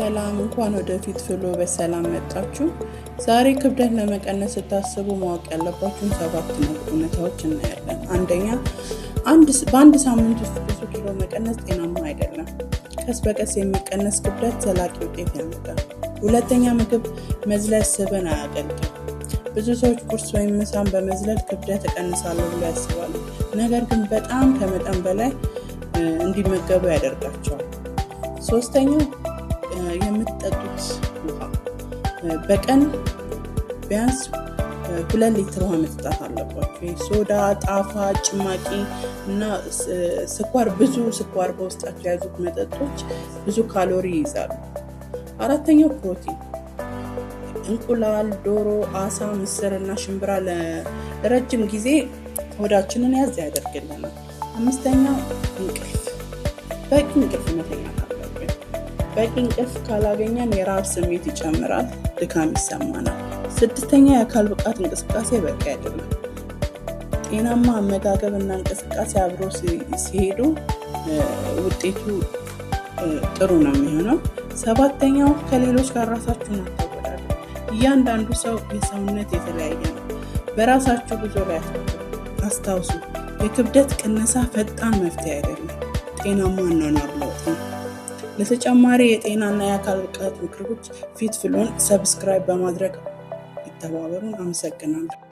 ሰላም እንኳን ወደፊት ፍሎ በሰላም መጣችሁ። ዛሬ ክብደት ለመቀነስ ስታስቡ ማወቅ ያለባችሁን 7 እውነታዎች እናያለን። አንደኛ፣ በአንድ ሳምንት ውስጥ ብዙ ኪሎ መቀነስ ጤናማ አይደለም። ቀስ በቀስ የሚቀነስ ክብደት ዘላቂ ውጤት ያመጣል። ሁለተኛ፣ ምግብ መዝለል ስብን አያገልግም። ብዙ ሰዎች ቁርስ ወይም ምሳን በመዝለል ክብደት እቀንሳለሁ ብለው ያስባሉ። ነገር ግን በጣም ከመጠን በላይ እንዲመገቡ ያደርጋቸዋል። ሶስተኛው፣ የምትጠጡት ውሃ በቀን ቢያንስ 2 ሊትር ውሃ መጠጣት አለባችሁ። ሶዳ፣ ጣፋጭ፣ ጭማቂ እና ብዙ ስኳር በውስጣቸው የያዙት መጠጦች ብዙ ካሎሪ ይይዛሉ። አራተኛው፣ ፕሮቲን እንቁላል፣ ዶሮ፣ አሳ፣ ምስር እና ሽምብራ ለረጅም ጊዜ ሆዳችንን ያዝ ያደርግልናል። አምስተኛው፣ እንቅልፍ በቂ እንቅልፍ መተኛት አለብን። በቂ እንቅልፍ ካላገኘን የራብ ስሜት ይጨምራል፣ ድካም ይሰማናል። ስድስተኛ፣ የአካል ብቃት እንቅስቃሴ በቂ አይደለም። ጤናማ አመጋገብ እና እንቅስቃሴ አብሮ ሲሄዱ ውጤቱ ጥሩ ነው የሚሆነው። ሰባተኛው፣ ከሌሎች ጋር ራሳችሁን አታወዳድሩ። እያንዳንዱ ሰው የሰውነት የተለያየ ነው። በራሳችሁ ጉዞ ላይ አስታውሱ፣ የክብደት ቅነሳ ፈጣን መፍትሄ አይደለም፣ ጤናማ አኗኗር ለውጥ ነው። ለተጨማሪ የጤናና የአካል ብቃት ምክሮች ፊት ፍሎን ሰብስክራይብ በማድረግ ይተባበሩን። አመሰግናለሁ።